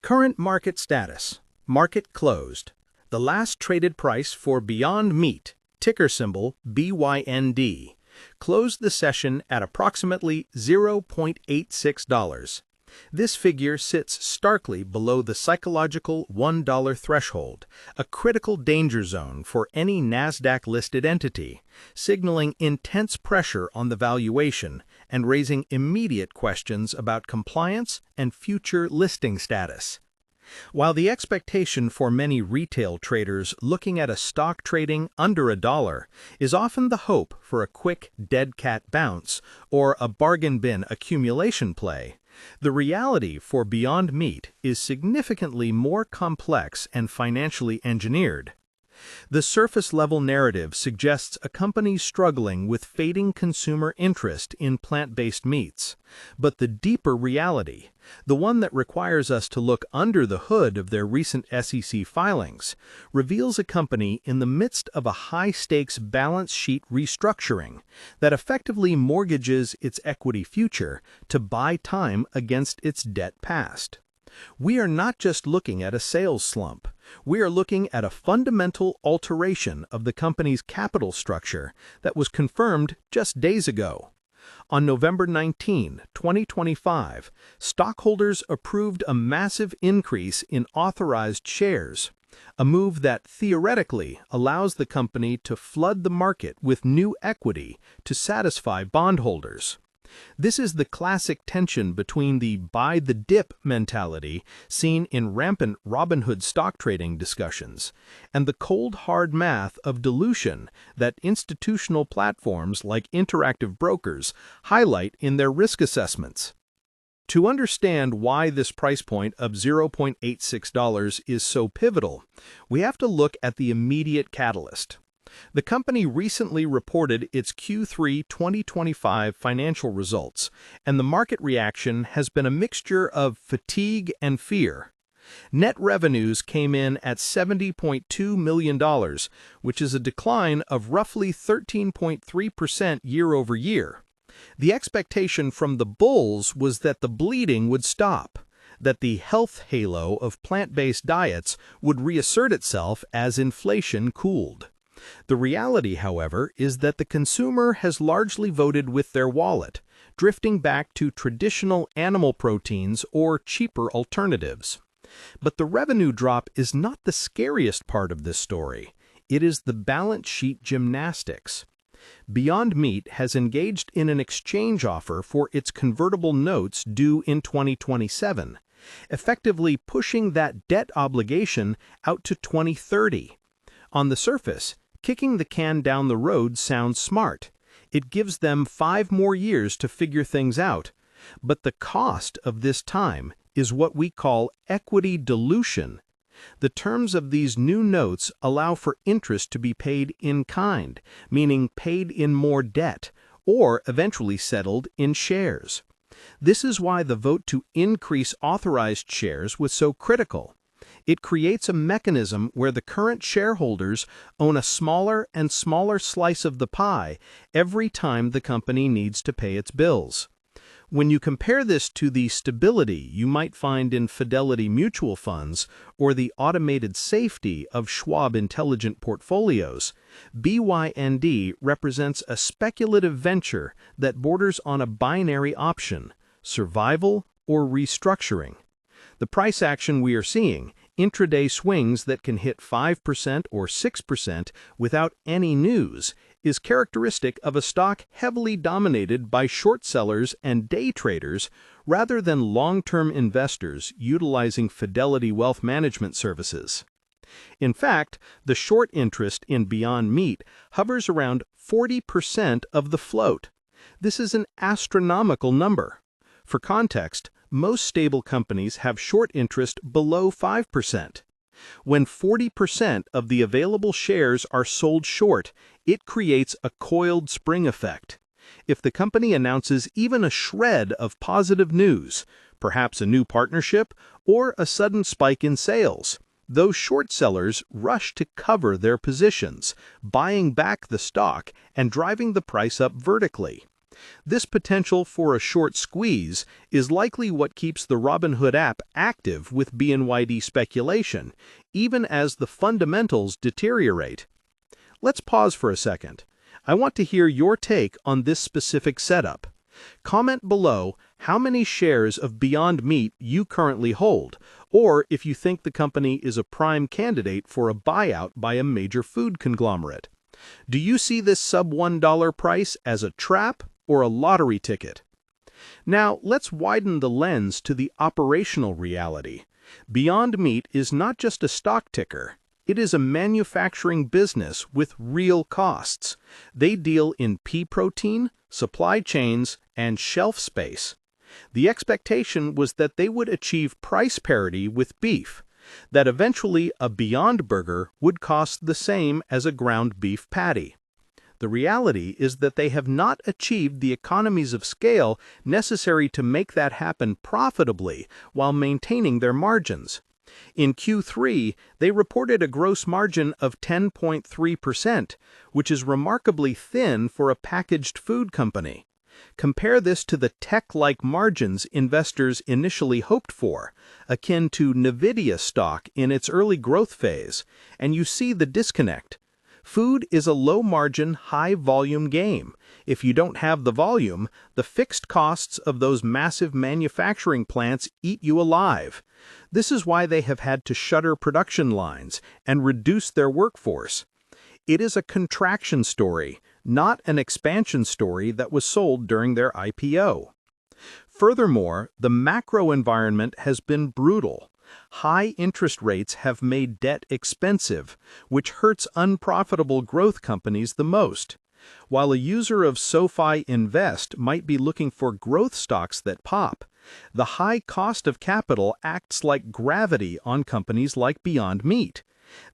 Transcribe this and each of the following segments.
Current market status. Market closed. The last traded price for Beyond Meat, ticker symbol BYND, closed the session at approximately $0.86. This figure sits starkly below the psychological $1 threshold, a critical danger zone for any Nasdaq-listed entity, signaling intense pressure on the valuation and raising immediate questions about compliance and future listing status. While the expectation for many retail traders looking at a stock trading under $1 is often the hope for a quick dead cat bounce or a bargain bin accumulation play, the reality for Beyond Meat is significantly more complex and financially engineered. The surface-level narrative suggests a company struggling with fading consumer interest in plant-based meats, but the deeper reality, the one that requires us to look under the hood of their recent SEC filings, reveals a company in the midst of a high-stakes balance sheet restructuring that effectively mortgages its equity future to buy time against its debt past. We are not just looking at a sales slump. We are looking at a fundamental alteration of the company's capital structure that was confirmed just days ago. On November 19, 2025, stockholders approved a massive increase in authorized shares, a move that theoretically allows the company to flood the market with new equity to satisfy bondholders. This is the classic tension between the buy-the-dip mentality seen in rampant Robinhood stock trading discussions and the cold hard math of dilution that institutional platforms like Interactive Brokers highlight in their risk assessments. To understand why this price point of $0.86 is so pivotal, we have to look at the immediate catalyst. The company recently reported its Q3 2025 financial results, and the market reaction has been a mixture of fatigue and fear. Net revenues came in at $70.2 million, which is a decline of roughly 13.3% year-over-year. The expectation from the bulls was that the bleeding would stop, that the health halo of plant-based diets would reassert itself as inflation cooled. The reality, however, is that the consumer has largely voted with their wallet, drifting back to traditional animal proteins or cheaper alternatives. But the revenue drop is not the scariest part of this story. It is the balance sheet gymnastics. Beyond Meat has engaged in an exchange offer for its convertible notes due in 2027, effectively pushing that debt obligation out to 2030. On the surface, kicking the can down the road sounds smart. It gives them 5 more years to figure things out. But the cost of this time is what we call equity dilution. The terms of these new notes allow for interest to be paid in kind, meaning paid in more debt, or eventually settled in shares. This is why the vote to increase authorized shares was so critical. It creates a mechanism where the current shareholders own a smaller and smaller slice of the pie every time the company needs to pay its bills. When you compare this to the stability you might find in Fidelity mutual funds or the automated safety of Schwab Intelligent Portfolios, BYND represents a speculative venture that borders on a binary option: survival or restructuring. The price action we are seeing, intraday swings that can hit 5% or 6% without any news, is characteristic of a stock heavily dominated by short sellers and day traders rather than long-term investors utilizing Fidelity Wealth Management services. In fact, the short interest in Beyond Meat hovers around 40% of the float. This is an astronomical number. For context, most stable companies have short interest below 5%. When 40% of the available shares are sold short, it creates a coiled spring effect. If the company announces even a shred of positive news, perhaps a new partnership or a sudden spike in sales, those short sellers rush to cover their positions, buying back the stock and driving the price up vertically. This potential for a short squeeze is likely what keeps the Robinhood app active with BYND speculation, even as the fundamentals deteriorate. Let's pause for a second. I want to hear your take on this specific setup. Comment below how many shares of Beyond Meat you currently hold, or if you think the company is a prime candidate for a buyout by a major food conglomerate. Do you see this sub-$1 price as a trap or a lottery ticket? Now, let's widen the lens to the operational reality. Beyond Meat is not just a stock ticker. It is a manufacturing business with real costs. They deal in pea protein, supply chains, and shelf space. The expectation was that they would achieve price parity with beef, that eventually a Beyond Burger would cost the same as a ground beef patty. The reality is that they have not achieved the economies of scale necessary to make that happen profitably while maintaining their margins. In Q3, they reported a gross margin of 10.3%, which is remarkably thin for a packaged food company. Compare this to the tech-like margins investors initially hoped for, akin to Nvidia stock in its early growth phase, and you see the disconnect. Food is a low-margin, high-volume game. If you don't have the volume, the fixed costs of those massive manufacturing plants eat you alive. This is why they have had to shutter production lines and reduce their workforce. It is a contraction story, not an expansion story that was sold during their IPO. Furthermore, the macro environment has been brutal. High interest rates have made debt expensive, which hurts unprofitable growth companies the most. While a user of SoFi Invest might be looking for growth stocks that pop, the high cost of capital acts like gravity on companies like Beyond Meat.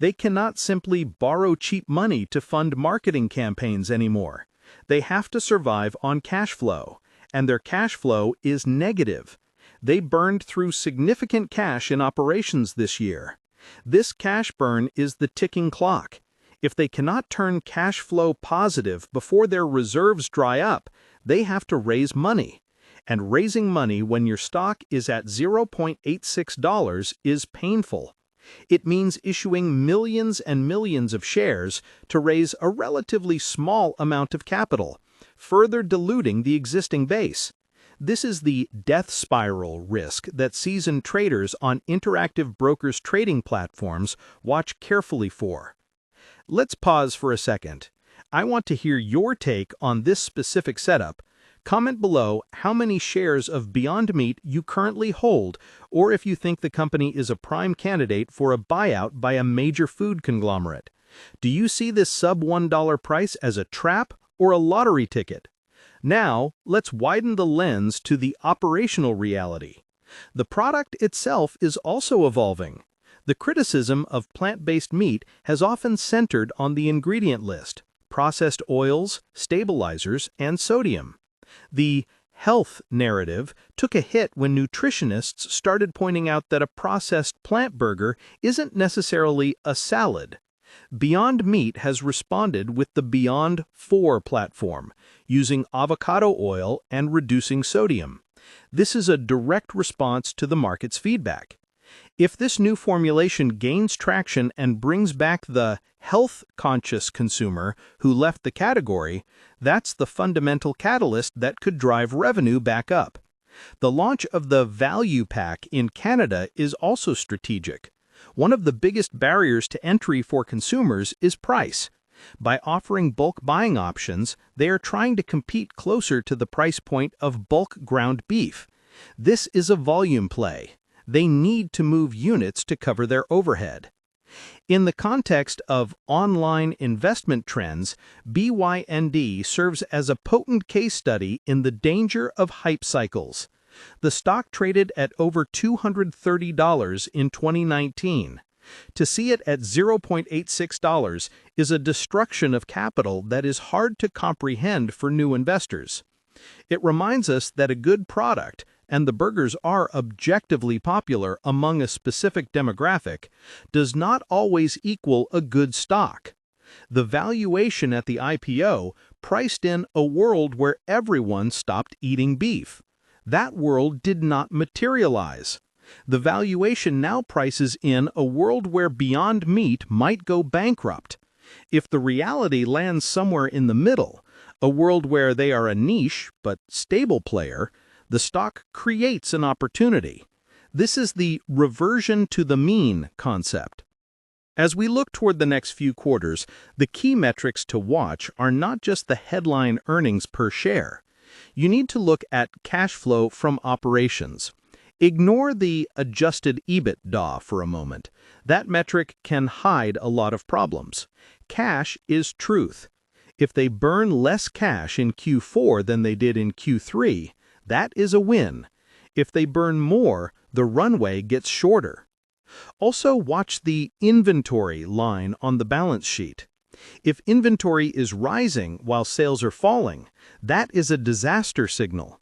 They cannot simply borrow cheap money to fund marketing campaigns anymore. They have to survive on cash flow, and their cash flow is negative. They burned through significant cash in operations this year. This cash burn is the ticking clock. If they cannot turn cash flow positive before their reserves dry up, they have to raise money. And raising money when your stock is at $0.86 is painful. It means issuing millions and millions of shares to raise a relatively small amount of capital, further diluting the existing base. This is the death spiral risk that seasoned traders on Interactive Brokers trading platforms watch carefully for. Let's pause for a second. I want to hear your take on this specific setup. Comment below how many shares of Beyond Meat you currently hold, or if you think the company is a prime candidate for a buyout by a major food conglomerate. Do you see this sub-$1 price as a trap or a lottery ticket? Now, let's widen the lens to the operational reality. The product itself is also evolving. The criticism of plant-based meat has often centered on the ingredient list, processed oils, stabilizers, and sodium. The health narrative took a hit when nutritionists started pointing out that a processed plant burger isn't necessarily a salad. Beyond Meat has responded with the Beyond 4 platform, using avocado oil and reducing sodium. This is a direct response to the market's feedback. If this new formulation gains traction and brings back the health-conscious consumer who left the category, that's the fundamental catalyst that could drive revenue back up. The launch of the Value Pack in Canada is also strategic. One of the biggest barriers to entry for consumers is price. By offering bulk buying options, they are trying to compete closer to the price point of bulk ground beef. This is a volume play. They need to move units to cover their overhead. In the context of online investment trends, BYND serves as a potent case study in the danger of hype cycles. The stock traded at over $230 in 2019. To see it at $0.86 is a destruction of capital that is hard to comprehend for new investors. It reminds us that a good product, and the burgers are objectively popular among a specific demographic, does not always equal a good stock. The valuation at the IPO priced in a world where everyone stopped eating beef. That world did not materialize. The valuation now prices in a world where Beyond Meat might go bankrupt. If the reality lands somewhere in the middle, a world where they are a niche but stable player, the stock creates an opportunity. This is the reversion to the mean concept. As we look toward the next few quarters, the key metrics to watch are not just the headline earnings per share. You need to look at cash flow from operations. Ignore the adjusted EBITDA for a moment. That metric can hide a lot of problems. Cash is truth. If they burn less cash in Q4 than they did in Q3, that is a win. If they burn more, the runway gets shorter. Also, watch the inventory line on the balance sheet. If inventory is rising while sales are falling, that is a disaster signal.